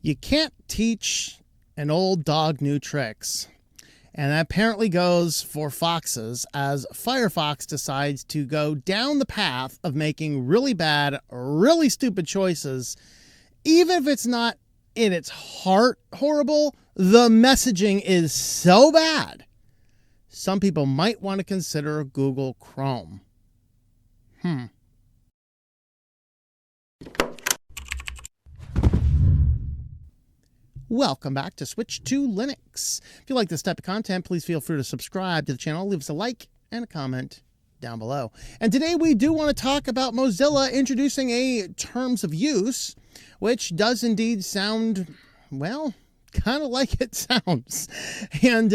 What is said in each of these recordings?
You can't teach an old dog new tricks. And that apparently goes for foxes as Firefox decides to go down the path of making really bad, really stupid choices. Even if it's not in its heart horrible, the messaging is so bad. Some people might want to consider Google Chrome. Welcome back to Switch to Linux. If you like this type of content, please feel free to subscribe to the channel, leave us a like and a comment down below. And today we do want to talk about Mozilla introducing a terms of use, which does indeed sound, well, kind of like it sounds. And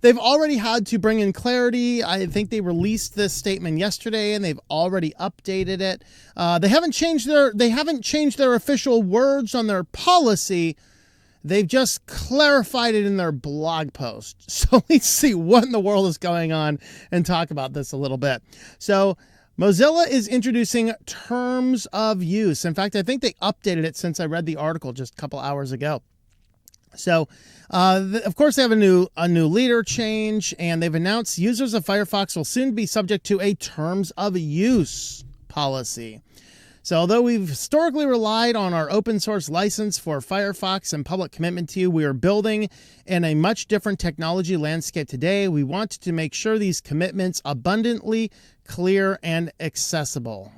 they've already had to bring in clarity. I think they released this statement yesterday and they've already updated it. They haven't changed their official words on their policy. They've just clarified it in their blog post. So let's see what in the world is going on and talk about this a little bit. So Mozilla is introducing terms of use. In fact, I think they updated it since I read the article just a couple hours ago. So, of course, they have a new leader change, and they've announced users of Firefox will soon be subject to a terms of use policy. So although we've historically relied on our open source license for Firefox and public commitment to you, we are building in a much different technology landscape today. We want to make sure these commitments abundantly clear and accessible.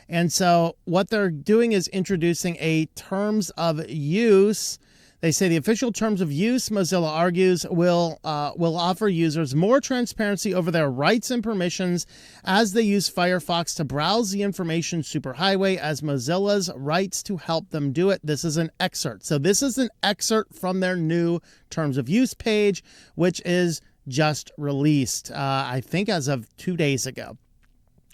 And so what they're doing is introducing a terms of use. They say the official terms of use, Mozilla argues, will offer users more transparency over their rights and permissions as they use Firefox to browse the information superhighway as Mozilla's rights to help them do it. This is an excerpt. So this is an excerpt from their new terms of use page, which is just released, I think as of 2 days ago.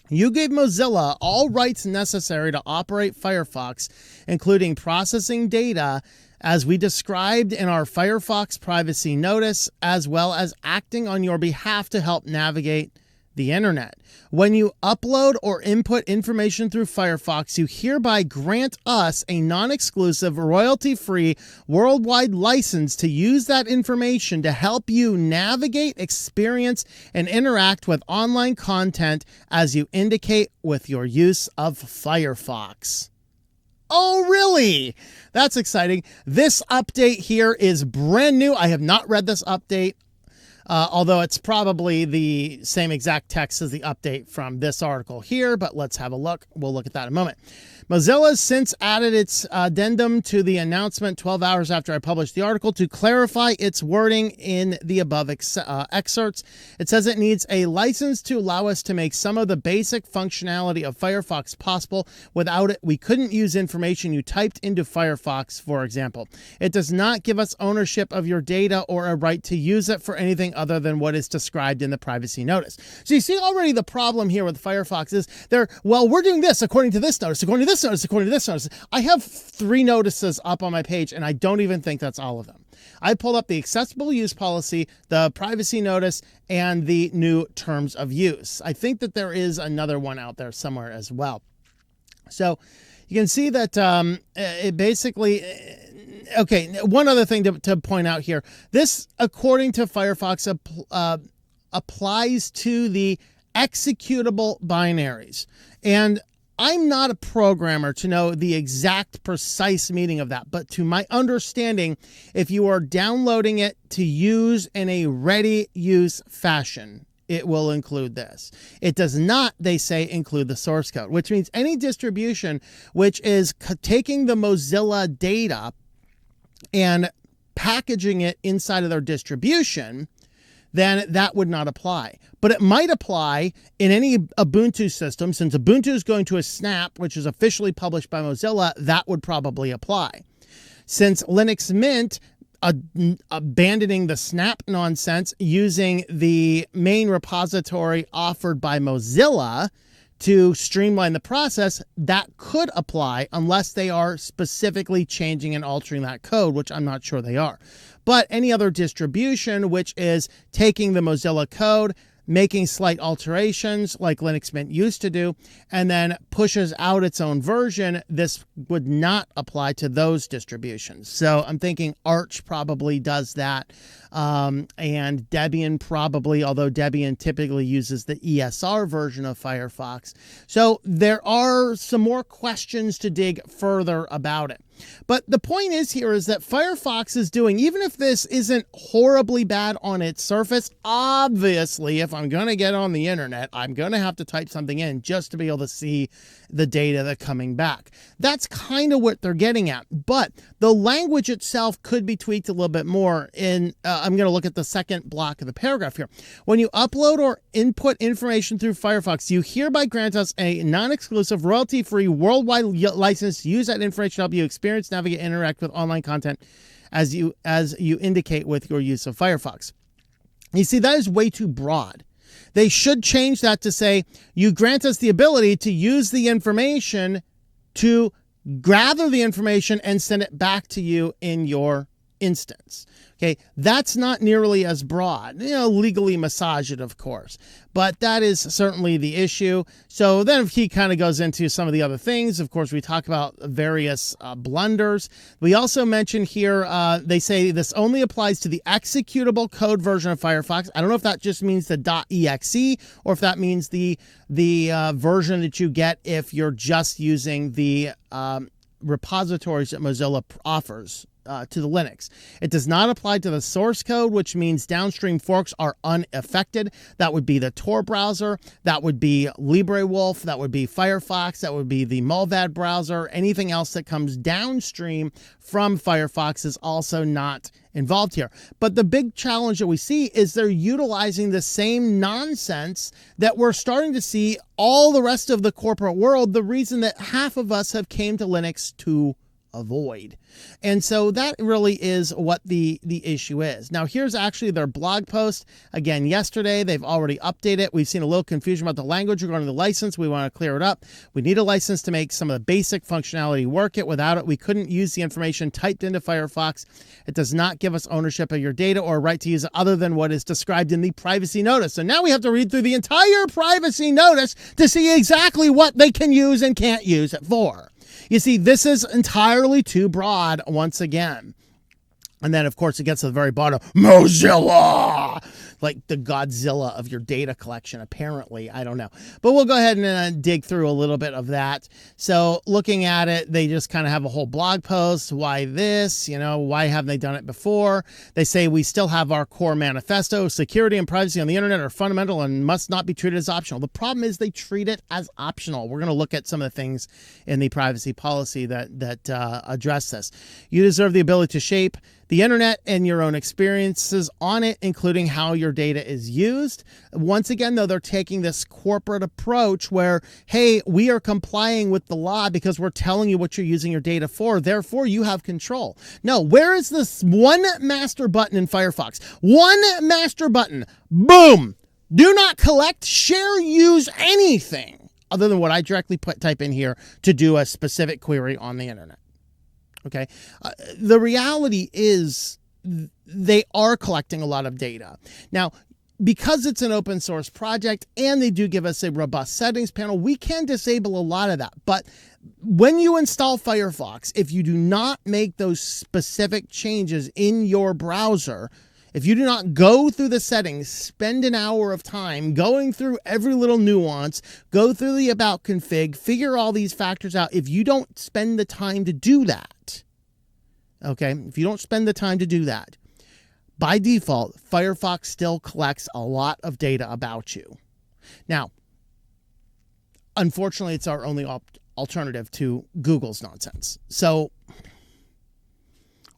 You gave Mozilla all rights necessary to operate Firefox, including processing data, as we described in our Firefox privacy notice, as well as acting on your behalf to help navigate the internet. When you upload or input information through Firefox, you hereby grant us a non-exclusive, royalty-free, worldwide license to use that information to help you navigate, experience, and interact with online content as you indicate with your use of Firefox. Oh, really? That's exciting. This update here is brand new. I have not read this update, although it's probably the same exact text as the update from this article here, but let's have a look. We'll look at that in a moment. Mozilla has since added its addendum to the announcement 12 hours after I published the article to clarify its wording in the above excerpts. It says it needs a license to allow us to make some of the basic functionality of Firefox possible. Without it, we couldn't use information you typed into Firefox, for example. It does not give us ownership of your data or a right to use it for anything other than what is described in the privacy notice. So you see already the problem here with Firefox is we're doing this according to this notice, according to this notice, according to this notice. I have 3 notices up on my page, and I don't even think that's all of them. I pulled up the accessible use policy, the privacy notice, and the new terms of use. I think that there is another one out there somewhere as well. So you can see that it basically... Okay, one other thing to point out here. This, according to Firefox, applies to the executable binaries. And I'm not a programmer to know the exact precise meaning of that, but to my understanding, if you are downloading it to use in a ready use fashion, it will include this. It does not, they say, include the source code, which means any distribution which is taking the Mozilla data and packaging it inside of their distribution, then that would not apply. But it might apply in any Ubuntu system. Since Ubuntu is going to a snap, which is officially published by Mozilla, that would probably apply. Since Linux Mint abandoning the snap nonsense, using the main repository offered by Mozilla to streamline the process, that could apply unless they are specifically changing and altering that code, which I'm not sure they are. But any other distribution which is taking the Mozilla code, making slight alterations like Linux Mint used to do, and then pushes out its own version, this would not apply to those distributions. So I'm thinking Arch probably does that, and Debian probably, although Debian typically uses the ESR version of Firefox. So there are some more questions to dig further about it. But the point is here is that Firefox is doing, even if this isn't horribly bad on its surface, obviously, if I'm going to get on the internet, I'm going to have to type something in just to be able to see the data that's coming back. That's kind of what they're getting at. But the language itself could be tweaked a little bit more. I'm going to look at the second block of the paragraph here. When you upload or input information through Firefox, you hereby grant us a non-exclusive, royalty-free, worldwide license to use that information to help you experience, navigate, interact with online content as you indicate with your use of Firefox. You see, that is way too broad. They should change that to say, you grant us the ability to use the information to gather the information and send it back to you in your instance. Okay, that's not nearly as broad. Legally massage it, of course, but that is certainly the issue. So then he kind of goes into some of the other things. Of course, we talk about various blunders. We also mention here, they say this only applies to the executable code version of Firefox. I don't know if that just means the .exe or if that means the version that you get if you're just using the repositories that Mozilla offers to the Linux. It does not apply to the source code, which means downstream forks are unaffected. That would be the Tor browser. That would be LibreWolf. That would be Firefox. That would be the Mulvad browser. Anything else that comes downstream from Firefox is also not involved here. But the big challenge that we see is they're utilizing the same nonsense that we're starting to see all the rest of the corporate world, the reason that half of us have came to Linux to avoid. And so that really is what the issue is. Now, here's actually their blog post. Again, yesterday, they've already updated it. We've seen a little confusion about the language regarding the license. We want to clear it up. We need a license to make some of the basic functionality work. Without it, we couldn't use the information typed into Firefox. It does not give us ownership of your data or a right to use it other than what is described in the privacy notice. So now we have to read through the entire privacy notice to see exactly what they can use and can't use it for. You see, this is entirely too broad once again. And then, of course, it gets to the very bottom, Mozilla, like the Godzilla of your data collection, apparently. I don't know. But we'll go ahead and dig through a little bit of that. So looking at it, they just kind of have a whole blog post. Why this? Why haven't they done it before? They say we still have our core manifesto. Security and privacy on the internet are fundamental and must not be treated as optional. The problem is they treat it as optional. We're going to look at some of the things in the privacy policy that address this. You deserve the ability to shape the internet and your own experiences on it, including how your data is used. Once again, though, they're taking this corporate approach where, hey, we are complying with the law because we're telling you what you're using your data for. Therefore, you have control. No, where is this one master button in Firefox? One master button. Boom. Do not collect, share, use anything other than what I directly type in here to do a specific query on the internet. Okay. The reality is they are collecting a lot of data. Now, because it's an open source project and they do give us a robust settings panel, we can disable a lot of that. But when you install Firefox, if you do not make those specific changes in your browser, if you do not go through the settings, spend an hour of time going through every little nuance, go through the about config, figure all these factors out, if you don't spend the time to do that, okay, if you don't spend the time to do that, by default, Firefox still collects a lot of data about you. Now, unfortunately, it's our only alternative to Google's nonsense. So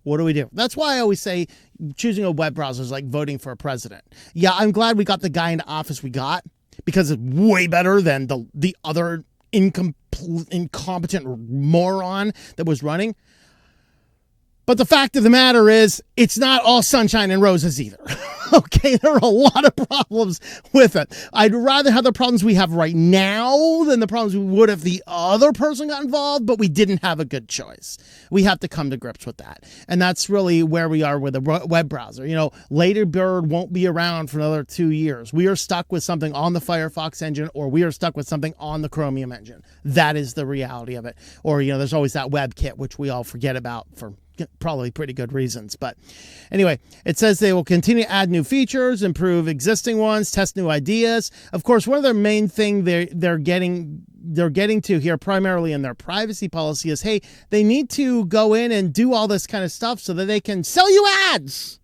what do we do? That's why I always say choosing a web browser is like voting for a president. Yeah, I'm glad we got the guy into office we got because it's way better than the other incompetent moron that was running. But the fact of the matter is, it's not all sunshine and roses either. Okay, there are a lot of problems with it. I'd rather have the problems we have right now than the problems we would if the other person got involved, but we didn't have a good choice. We have to come to grips with that. And that's really where we are with a web browser. You know, Ladybird won't be around for another 2 years. We are stuck with something on the Firefox engine, or we are stuck with something on the Chromium engine. That is the reality of it. Or, you know, there's always that WebKit, which we all forget about for probably pretty good reasons. But anyway, it says they will continue to add new features, improve existing ones, test new ideas. Of course, one of their main thing they're getting to here primarily in their privacy policy is, hey, they need to go in and do all this kind of stuff so that they can sell you ads.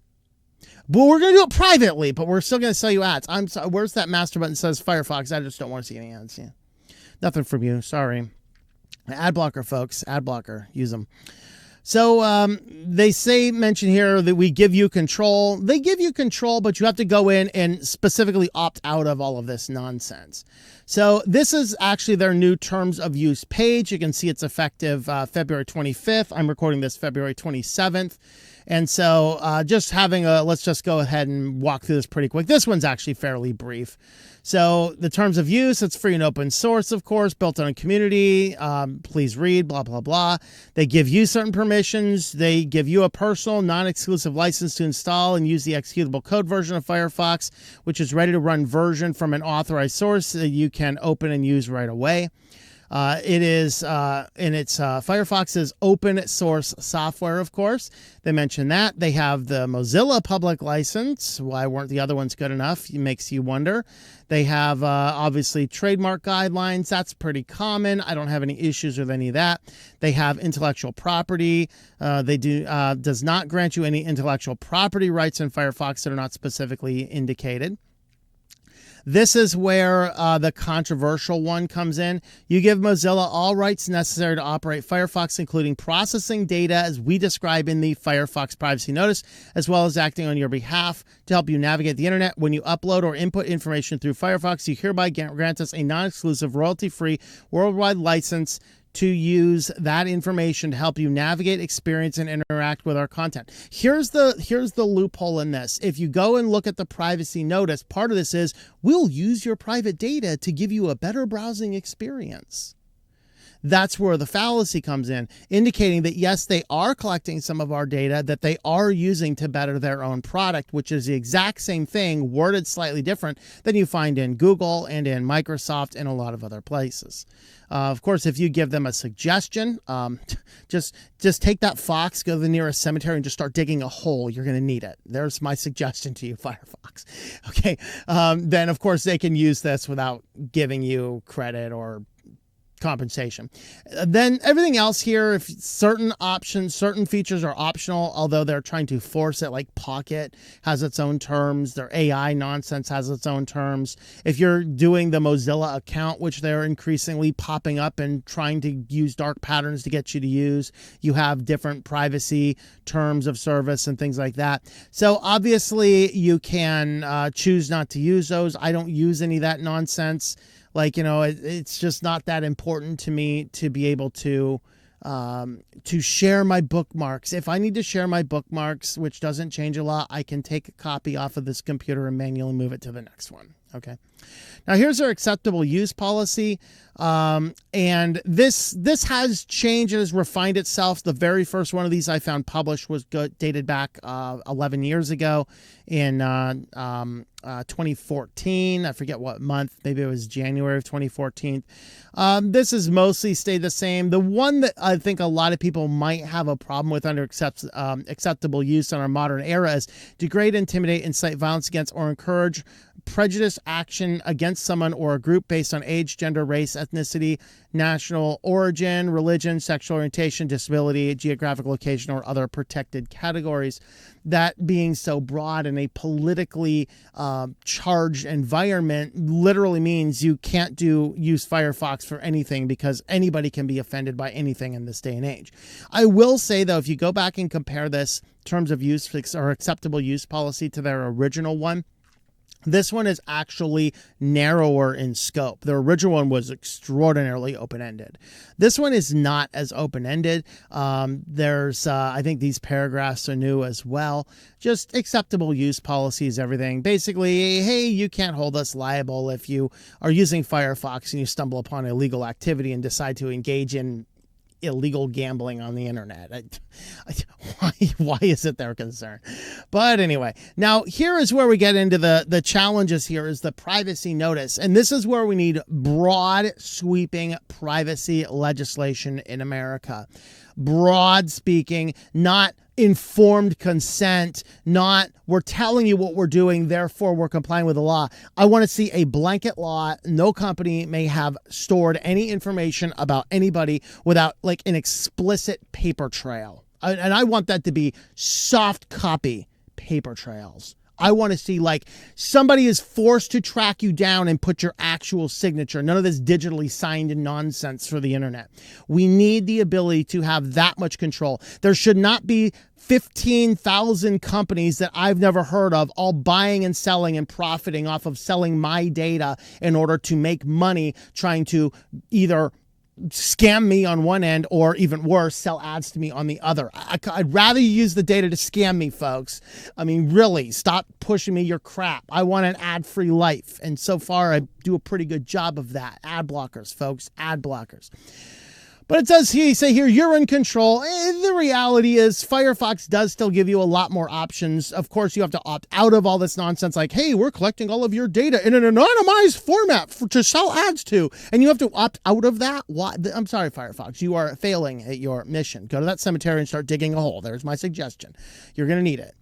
But we're going to do it privately, but we're still going to sell you ads. I'm sorry, where's that master button that says Firefox? I just don't want to see any ads. Yeah. Nothing from you. Sorry. Ad blocker, folks. Ad blocker. Use them. So they mention here that we give you control. They give you control, but you have to go in and specifically opt out of all of this nonsense. So this is actually their new terms of use page. You can see it's effective February 25th. I'm recording this February 27th. And so let's just go ahead and walk through this pretty quick. This one's actually fairly brief. So the terms of use, it's free and open source, of course, built on a community. Please read, blah, blah, blah. They give you certain permissions. They give you a personal, non-exclusive license to install and use the executable code version of Firefox, which is ready to run version from an authorized source that you can open and use right away. Firefox's open source software, of course. They mention that. They have the Mozilla public license. Why weren't the other ones good enough? It makes you wonder. They have, obviously, trademark guidelines. That's pretty common. I don't have any issues with any of that. They have intellectual property. Does not grant you any intellectual property rights in Firefox that are not specifically indicated. This is where the controversial one comes in. You give Mozilla all rights necessary to operate Firefox, including processing data as we describe in the Firefox privacy notice, as well as acting on your behalf to help you navigate the internet. When you upload or input information through Firefox, you hereby grant us a non-exclusive, royalty-free, worldwide license to use that information to help you navigate, experience, and interact with our content. Here's the loophole in this. If you go and look at the privacy notice, part of this is we'll use your private data to give you a better browsing experience. That's where the fallacy comes in, indicating that, yes, they are collecting some of our data that they are using to better their own product, which is the exact same thing, worded slightly different than you find in Google and in Microsoft and a lot of other places. Of course, if you give them a suggestion, just take that fox, go to the nearest cemetery, and just start digging a hole. You're going to need it. There's my suggestion to you, Firefox. Okay. Then, of course, they can use this without giving you credit or compensation. Then everything else here, if certain features are optional, although they're trying to force it, like Pocket has its own terms, their AI nonsense has its own terms. If you're doing the Mozilla account, which they're increasingly popping up and trying to use dark patterns to get you to use, you have different privacy terms of service and things like that. So obviously you can choose not to use those. I don't use any of that nonsense. Like, you know, it's just not that important to me to be able to share my bookmarks. If I need to share my bookmarks, which doesn't change a lot, I can take a copy off of this computer and manually move it to the next one. Okay. Now here's our acceptable use policy. And this has changed and has refined itself. The very first one of these I found published was dated back 11 years ago in 2014. I forget what month. Maybe it was January of 2014. This has mostly stayed the same. The one that I think a lot of people might have a problem with under acceptable use in our modern era is degrade, intimidate, incite violence against, or encourage prejudice action against someone or a group based on age, gender, race, ethnicity, national origin, religion, sexual orientation, disability, geographic location, or other protected categories. That being so broad in a politically charged environment literally means you can't use Firefox for anything, because anybody can be offended by anything in this day and age. I will say, though, if you go back and compare this terms of use or acceptable use policy to their original one, This one is actually narrower in scope. The original one was extraordinarily open-ended. This one is not as open-ended. I think these paragraphs are new as well. Just acceptable use policies, everything. Basically, hey, you can't hold us liable if you are using Firefox and you stumble upon illegal activity and decide to engage in illegal gambling on the internet. Why is it their concern? But anyway, now here is where we get into the challenges. Here is the privacy notice. And this is where we need broad sweeping privacy legislation in America. Broad speaking, not informed consent, not we're telling you what we're doing, therefore we're complying with the law. I want to see a blanket law. No company may have stored any information about anybody without like an explicit paper trail. And I want that to be soft copy paper trails. I want to see like somebody is forced to track you down and put your actual signature. None of this digitally signed nonsense for the internet. We need the ability to have that much control. There should not be 15,000 companies that I've never heard of all buying and selling and profiting off of selling my data in order to make money, trying to either scam me on one end or even worse, sell ads to me on the other. I'd rather you use the data to scam me, folks. I mean, really, stop pushing me your crap. I want an ad-free life. And so far, I do a pretty good job of that. Ad blockers, folks, ad blockers. But it does say here, you're in control. The reality is Firefox does still give you a lot more options. Of course, you have to opt out of all this nonsense like, hey, we're collecting all of your data in an anonymized format to sell ads to. And you have to opt out of that? Why? I'm sorry, Firefox. You are failing at your mission. Go to that cemetery and start digging a hole. There's my suggestion. You're going to need it.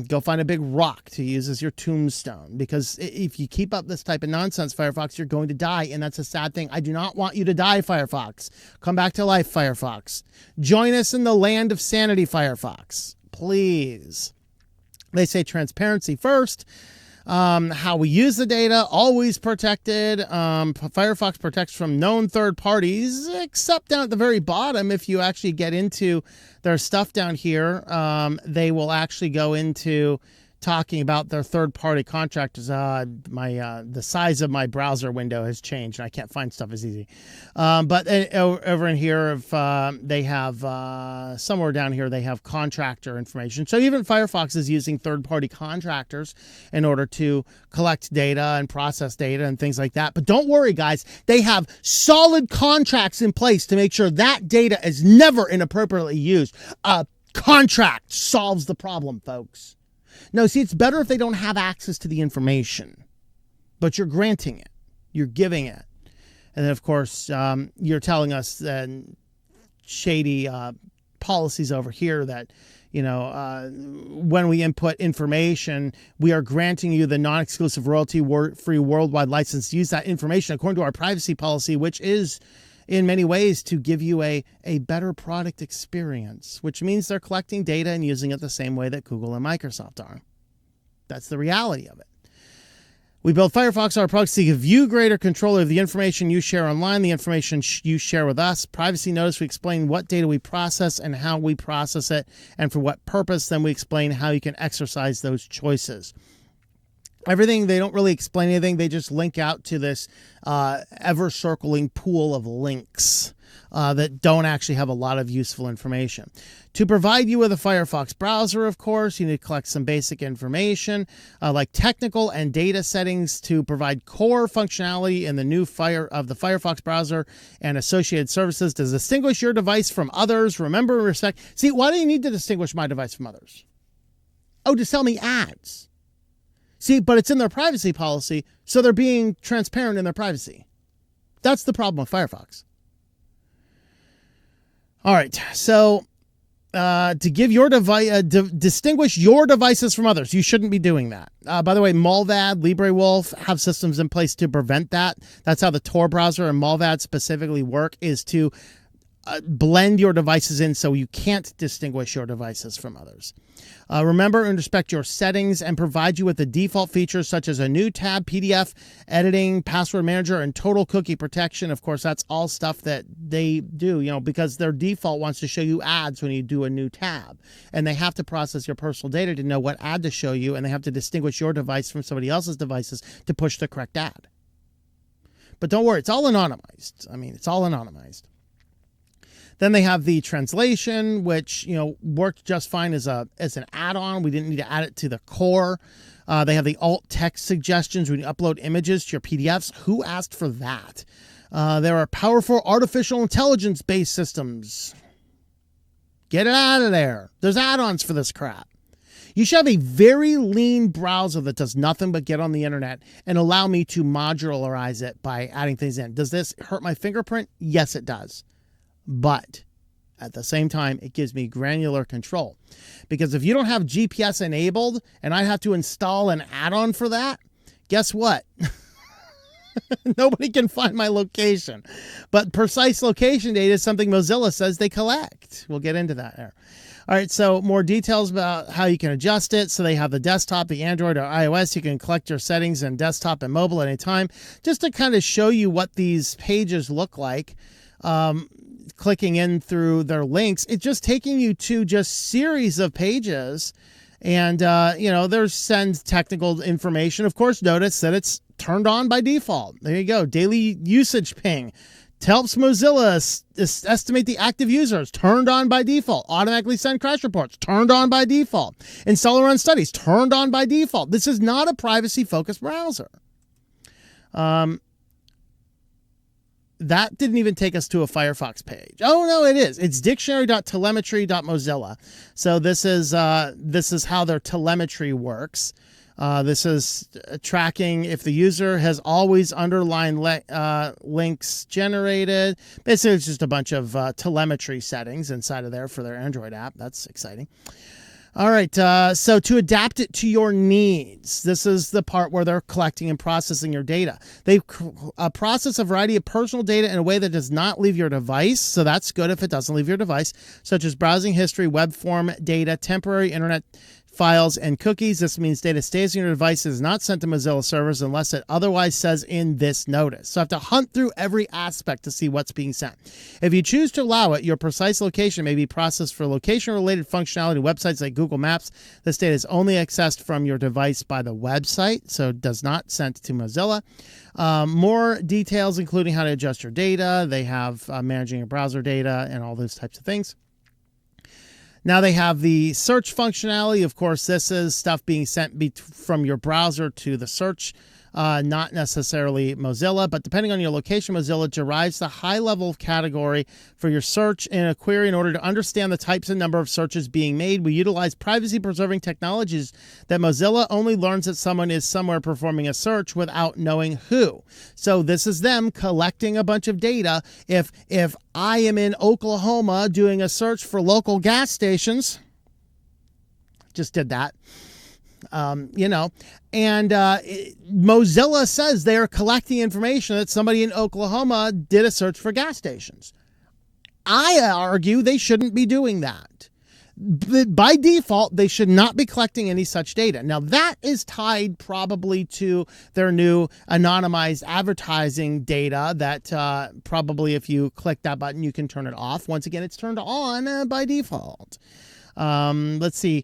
Go find a big rock to use as your tombstone, because if you keep up this type of nonsense, Firefox, you're going to die. And that's a sad thing. I do not want you to die, Firefox. Come back to life, Firefox. Join us in the land of sanity, Firefox. Please. They say transparency first. How we use the data, always protected. Firefox protects from known third parties, except down at the very bottom. If you actually get into their stuff down here, they will actually go into talking about their third-party contractors. The size of my browser window has changed, and I can't find stuff as easy. But over in here, if they have somewhere down here, they have contractor information. So even Firefox is using third-party contractors in order to collect data and process data and things like that. But don't worry, guys. They have solid contracts in place to make sure that data is never inappropriately used. A contract solves the problem, folks. No, see, it's better if they don't have access to the information, but you're granting it, you're giving it. And then, of course, you're telling us that shady policies over here that, when we input information, we are granting you the non-exclusive royalty-free worldwide license to use that information according to our privacy policy, which is in many ways to give you a better product experience, which means they're collecting data and using it the same way that Google and Microsoft are. That's the reality of it. We build Firefox, our products, to give you greater control of the information you share online, the information you share with us. Privacy notice, we explain what data we process and how we process it and for what purpose. Then we explain how you can exercise those choices. Everything, they don't really explain anything. They just link out to this ever-circling pool of links that don't actually have a lot of useful information. To provide you with a Firefox browser, of course, you need to collect some basic information like technical and data settings to provide core functionality in the new Firefox browser and associated services to distinguish your device from others. Remember and respect. See, why do you need to distinguish my device from others? Oh, to sell me ads. See, but it's in their privacy policy, so they're being transparent in their privacy. That's the problem with Firefox. All right, so to give your device, distinguish your devices from others, you shouldn't be doing that. By the way, Mullvad, LibreWolf have systems in place to prevent that. That's how the Tor browser and Mullvad specifically work, is to blend your devices in so you can't distinguish your devices from others. Remember and respect your settings and provide you with the default features such as a new tab, PDF, editing, password manager, and total cookie protection. Of course, that's all stuff that they do, because their default wants to show you ads when you do a new tab. And they have to process your personal data to know what ad to show you, and they have to distinguish your device from somebody else's devices to push the correct ad. But don't worry, it's all anonymized. It's all anonymized. Then they have the translation, which worked just fine as an add-on. We didn't need to add it to the core. They have the alt text suggestions when you upload images to your PDFs. Who asked for that? There are powerful artificial intelligence-based systems. Get it out of there. There's add-ons for this crap. You should have a very lean browser that does nothing but get on the internet and allow me to modularize it by adding things in. Does this hurt my fingerprint? Yes, it does. But at the same time, it gives me granular control. Because if you don't have GPS enabled and I have to install an add-on for that, guess what? Nobody can find my location. But precise location data is something Mozilla says they collect. We'll get into that there. All right, so more details about how you can adjust it. So they have the desktop, the Android or iOS. You can collect your settings in desktop and mobile at any time. Just to kind of show you what these pages look like. Clicking in through their links, it's just taking you to just series of pages. And, there's send technical information. Of course, notice that it's turned on by default. There you go. Daily usage ping. Helps Mozilla estimate the active users. Turned on by default. Automatically send crash reports. Turned on by default. Install and run studies. Turned on by default. This is not a privacy-focused browser. That didn't even take us to a Firefox page. Oh, no, it is. It's dictionary.telemetry.mozilla. So this is how their telemetry works. This is tracking if the user has always underlined links generated. Basically, it's just a bunch of telemetry settings inside of there for their Android app. That's exciting. All right, so to adapt it to your needs, this is the part where they're collecting and processing your data. They process a variety of personal data in a way that does not leave your device, so that's good if it doesn't leave your device, such as browsing history, web form data, temporary internet files, and cookies. This means data stays on your device and is not sent to Mozilla servers unless it otherwise says in this notice. So I have to hunt through every aspect to see what's being sent. If you choose to allow it, your precise location may be processed for location-related functionality. Websites like Google Maps, this data is only accessed from your device by the website, so does not send to Mozilla. More details, including how to adjust your data. They have managing your browser data and all those types of things. Now they have the search functionality. Of course, this is stuff being sent from your browser to the search, not necessarily Mozilla, but depending on your location, Mozilla derives the high-level category for your search in a query in order to understand the types and number of searches being made. We utilize privacy-preserving technologies that Mozilla only learns that someone is somewhere performing a search without knowing who. So this is them collecting a bunch of data. If I am in Oklahoma doing a search for local gas stations, just did that. Mozilla says they are collecting information that somebody in Oklahoma did a search for gas stations. I argue they shouldn't be doing that. By default, they should not be collecting any such data. Now, that is tied probably to their new anonymized advertising data that probably if you click that button, you can turn it off. Once again, it's turned on by default. Let's see.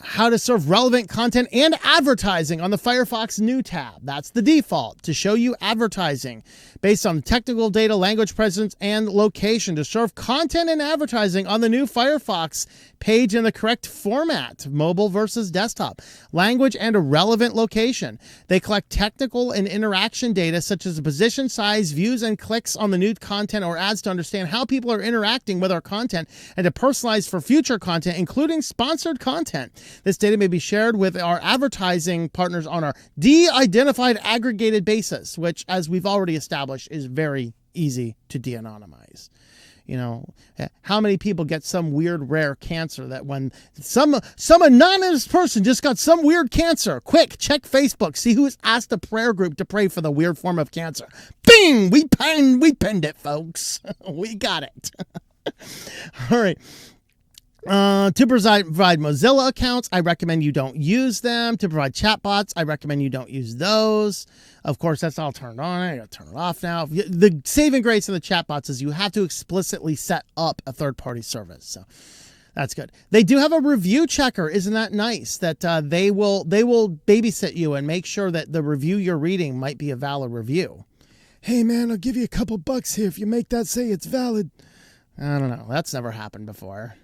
How to serve relevant content and advertising on the Firefox new tab. That's the default, to show you advertising based on technical data, language presence, and location to serve content and advertising on the new Firefox page in the correct format, mobile versus desktop, language, and a relevant location. They collect technical and interaction data such as position, size, views, and clicks on the new content or ads to understand how people are interacting with our content and to personalize for future content, including sponsored content. This data may be shared with our advertising partners on our de-identified aggregated basis, which, as we've already established, is very easy to de-anonymize. how many people get some weird rare cancer that when some anonymous person just got some weird cancer, quick, check Facebook, see who's asked a prayer group to pray for the weird form of cancer. Bing! We pinned it, folks. We got it. All right. To provide Mozilla accounts, I recommend you don't use them. To provide chatbots, I recommend you don't use those. Of course, that's all turned on. I got to turn it off now. The saving grace in the chatbots is you have to explicitly set up a third-party service. So that's good. They do have a review checker. Isn't that nice? That they will babysit you and make sure that the review you're reading might be a valid review. Hey, man, I'll give you a couple bucks here if you make that say it's valid. I don't know. That's never happened before.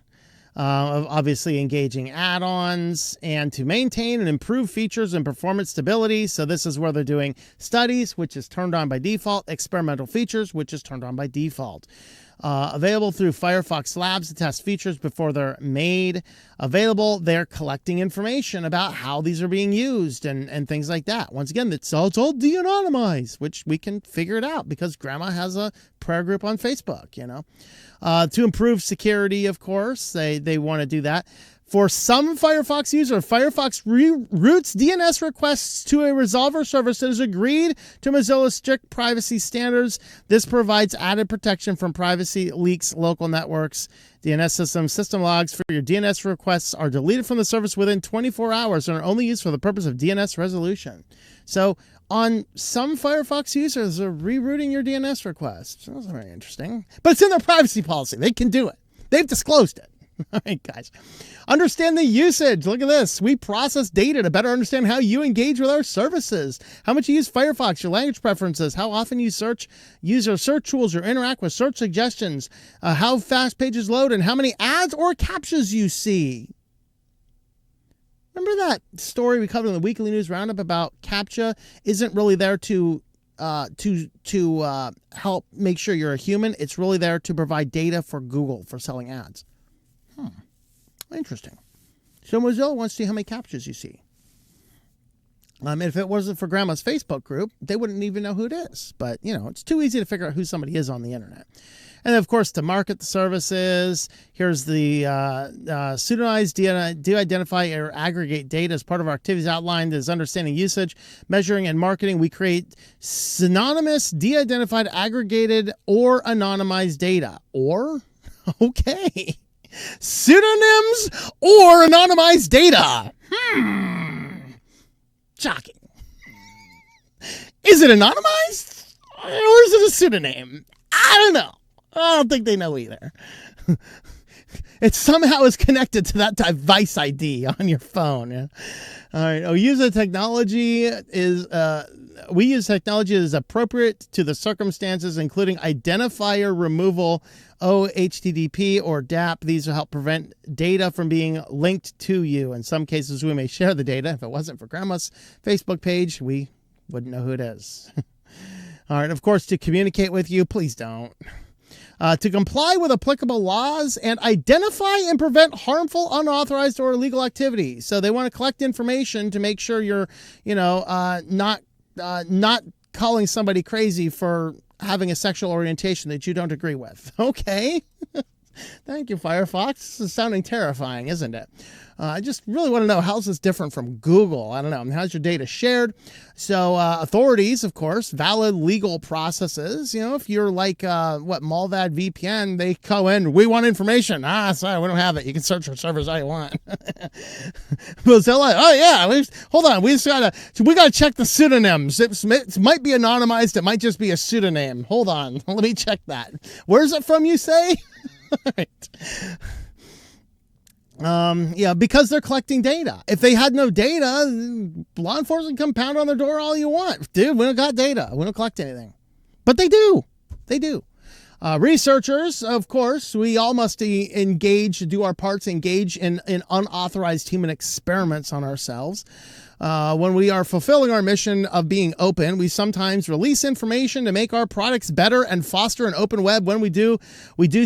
Obviously engaging add-ons and to maintain and improve features and performance stability. So this is where they're doing studies, which is turned on by default, experimental features, which is turned on by default. Available through Firefox Labs to test features before they're made available. They're collecting information about how these are being used and things like that. Once again, it's all de-anonymized, which we can figure it out because Grandma has a prayer group on Facebook, To improve security, of course, they want to do that. For some Firefox users, Firefox routes DNS requests to a resolver service that is agreed to Mozilla's strict privacy standards. This provides added protection from privacy leaks, local networks, DNS system logs for your DNS requests are deleted from the service within 24 hours and are only used for the purpose of DNS resolution. So on some Firefox users, they're rerouting your DNS requests. That's very interesting. But it's in their privacy policy. They can do it. They've disclosed it. All right, guys. Understand the usage. Look at this. We process data to better understand how you engage with our services, how much you use Firefox, your language preferences, how often you use our search tools or interact with search suggestions, how fast pages load, and how many ads or captchas you see. Remember that story we covered in the Weekly News Roundup about CAPTCHA isn't really there to help make sure you're a human. It's really there to provide data for Google for selling ads. Interesting. So Mozilla wants to see how many captchas you see. If it wasn't for Grandma's Facebook group, they wouldn't even know who it is. But, it's too easy to figure out who somebody is on the internet. And, of course, to market the services, here's the pseudonymize, de-identify, or aggregate data as part of our activities outlined as understanding usage, measuring, and marketing. We create synonymous, de-identified, aggregated, or anonymized data. Or? Okay. Pseudonyms or anonymized data. Shocking. Is it anonymized or is it a pseudonym? I don't know. I don't think they know either. It somehow is connected to that device ID on your phone. Yeah? All right. We use technology that is appropriate to the circumstances, including identifier removal, OHTTP or DAP. These will help prevent data from being linked to you. In some cases, we may share the data. If it wasn't for Grandma's Facebook page, we wouldn't know who it is. All right. Of course, to communicate with you, please don't. To comply with applicable laws and identify and prevent harmful, unauthorized, or illegal activity. So they want to collect information to make sure you're, not calling somebody crazy for having a sexual orientation that you don't agree with. Okay. Thank you, Firefox. This is sounding terrifying, isn't it? I just really want to know, how's this different from Google? I don't know. How's your data shared? So authorities, of course, valid legal processes. If you're like, Malvad VPN, they go in, we want information. Sorry, we don't have it. You can search our servers all you want. Mozilla, oh yeah, hold on. We gotta check the pseudonyms. It might be anonymized. It might just be a pseudonym. Hold on. Let me check that. Where's it from, you say? All right. Because they're collecting data. If they had no data, law enforcement come pound on their door all you want. Dude, we don't got data. We don't collect anything. But they do. They do. Researchers, of course, we all must do our parts, engage in unauthorized human experiments on ourselves. When we are fulfilling our mission of being open, we sometimes release information to make our products better and foster an open web. When we do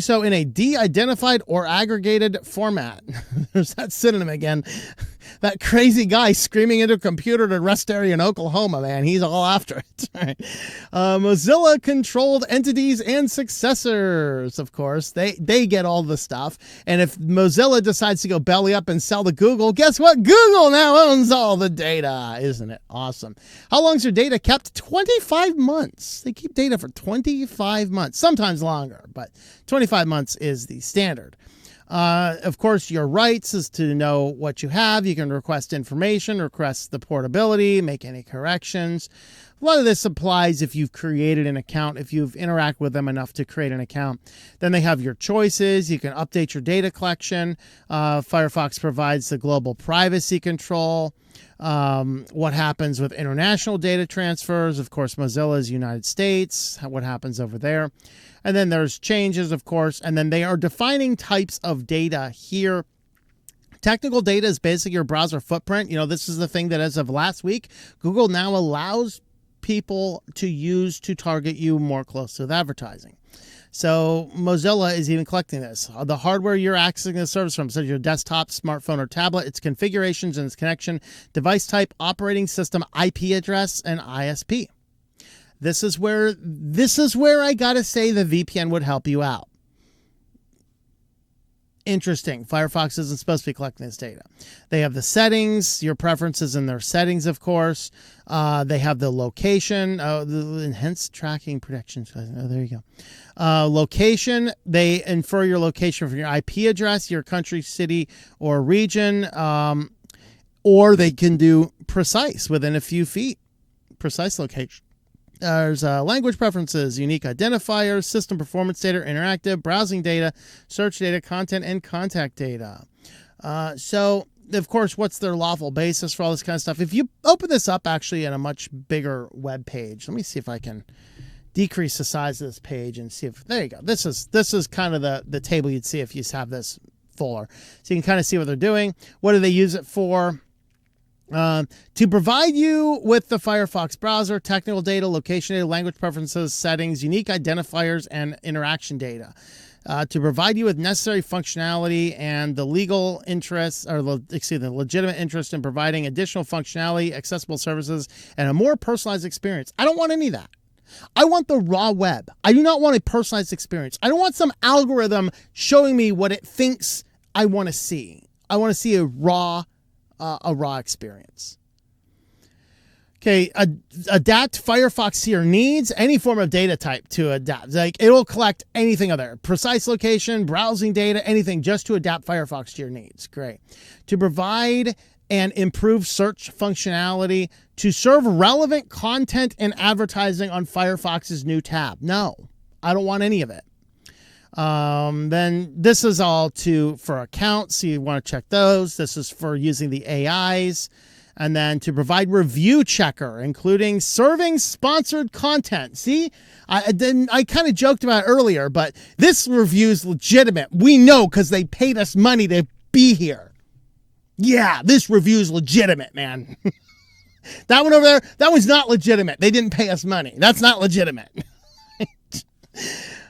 so in a de-identified or aggregated format. There's that synonym again. that crazy guy screaming into a computer to rest area in Oklahoma, man. He's all after it. Right. Mozilla controlled entities and successors, of course. They get all the stuff. And if Mozilla decides to go belly up and sell to Google, guess what? Google now owns all the data. Isn't it awesome? How long is your data kept? 25 months. They keep data for 25 months, sometimes longer, but 25 months is the standard. Of course, your rights is to know what you have. You can request information, request the portability, make any corrections. A lot of this applies if you've created an account, if you've interacted with them enough to create an account. Then they have your choices. You can update your data collection. Firefox provides the global privacy control. What happens with international data transfers? Of course, Mozilla is United States. What happens over there? And then there's changes, of course, and then they are defining types of data here. Technical data is basically your browser footprint. You know, this is the thing that as of last week, Google now allows people to use to target you more closely with advertising. So Mozilla is even collecting this. The hardware you're accessing the service from, such as your desktop, smartphone, or tablet, its configurations and its connection, device type, operating system, IP address, and ISP. This is where I gotta say the VPN would help you out. Interesting. Firefox isn't supposed to be collecting this data. They have the settings, your preferences in their settings, of course. They have the location, the enhanced tracking protections. Oh, there you go. Location, they infer your location from your IP address, your country, city, or region, or they can do precise within a few feet. Precise location. There's language preferences, unique identifiers, system performance data, interactive, browsing data, search data, content, and contact data. So, of course, what's their lawful basis for all this kind of stuff? If you open this up actually in a much bigger web page, let me see if I can decrease the size of this page and see if, there you go. This is kind of the table you'd see if you have this fuller. So you can kind of see what they're doing. What do they use it for? To provide you with the Firefox browser, technical data, location data, language preferences, settings, unique identifiers, and interaction data. To provide you with necessary functionality and the legal interest, or the legitimate interest in providing additional functionality, accessible services, and a more personalized experience. I don't want any of that. I want the raw web. I do not want a personalized experience. I don't want some algorithm showing me what it thinks I want to see. I want to see a raw experience. Okay, adapt Firefox to your needs, any form of data type to adapt. Like, it will collect anything other, precise location, browsing data, anything, just to adapt Firefox to your needs. Great. To provide and improve search functionality, to serve relevant content and advertising on Firefox's new tab. No, I don't want any of it. Then this is all for accounts, so you want to check those. This is for using the AIs. And then to provide review checker, including serving sponsored content. See, I kind of joked about it earlier, but this review is legitimate. We know because they paid us money to be here. Yeah, this review is legitimate, man. That one over there, that one's not legitimate. They didn't pay us money. That's not legitimate.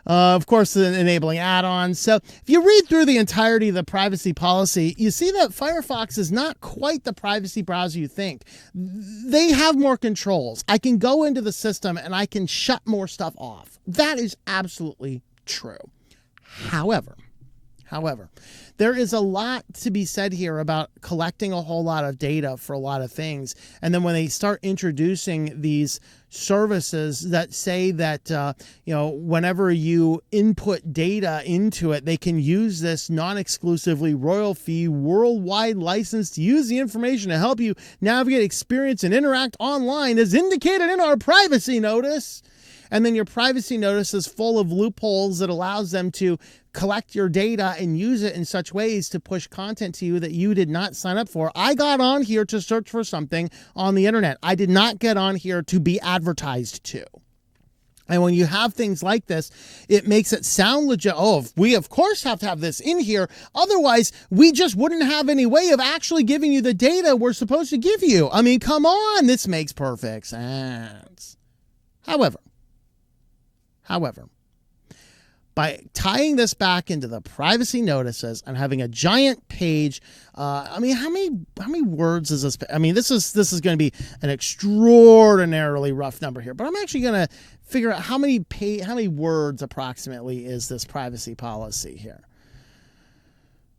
Of course, enabling add-ons. So if you read through the entirety of the privacy policy, you see that Firefox is not quite the privacy browser you think. They have more controls. I can go into the system and I can shut more stuff off. That is absolutely true. However, there is a lot to be said here about collecting a whole lot of data for a lot of things. And then when they start introducing these services that say that, whenever you input data into it, they can use this non-exclusively royal-free worldwide license to use the information to help you navigate, experience, and interact online as indicated in our privacy notice. And then your privacy notice is full of loopholes that allows them to collect your data and use it in such ways to push content to you that you did not sign up for. I got on here to search for something on the internet. I did not get on here to be advertised to. And when you have things like this, it makes it sound legit. Oh, we of course have to have this in here. Otherwise, we just wouldn't have any way of actually giving you the data we're supposed to give you. I mean, come on, this makes perfect sense. However, by tying this back into the privacy notices and having a giant page. I mean, how many words is this? I mean, this is going to be an extraordinarily rough number here, but I'm actually going to figure out how many words approximately is this privacy policy here.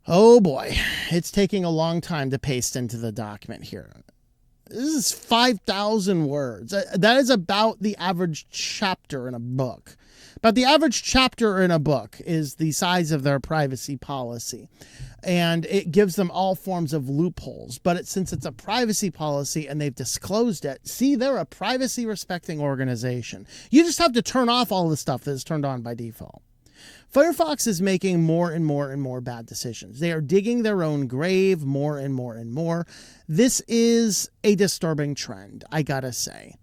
Oh boy, it's taking a long time to paste into the document here. This is 5,000 words. That is about the average chapter in a book. But the average chapter in a book is the size of their privacy policy. And it gives them all forms of loopholes. But since it's a privacy policy and they've disclosed it, see, they're a privacy respecting organization. You just have to turn off all the stuff that is turned on by default. Firefox is making more and more and more bad decisions. They are digging their own grave more and more and more. This is a disturbing trend, I gotta say.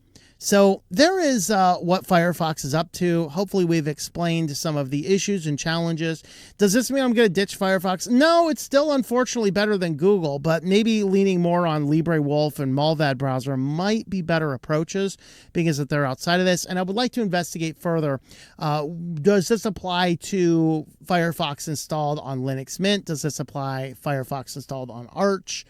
So there is what Firefox is up to. Hopefully we've explained some of the issues and challenges. Does this mean I'm going to ditch Firefox? No, it's still unfortunately better than Google, but maybe leaning more on LibreWolf and Mullvad browser might be better approaches because that they're outside of this. And I would like to investigate further. Does this apply to Firefox installed on Linux Mint? Does this apply Firefox installed on Arch?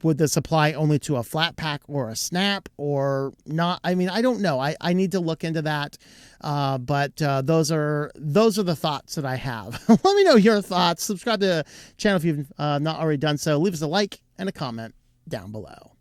Would this apply only to a Flatpak or a Snap or not? I mean, I don't know. I need to look into that. But those are the thoughts that I have. Let me know your thoughts. Subscribe to the channel if you've not already done so. Leave us a like and a comment down below.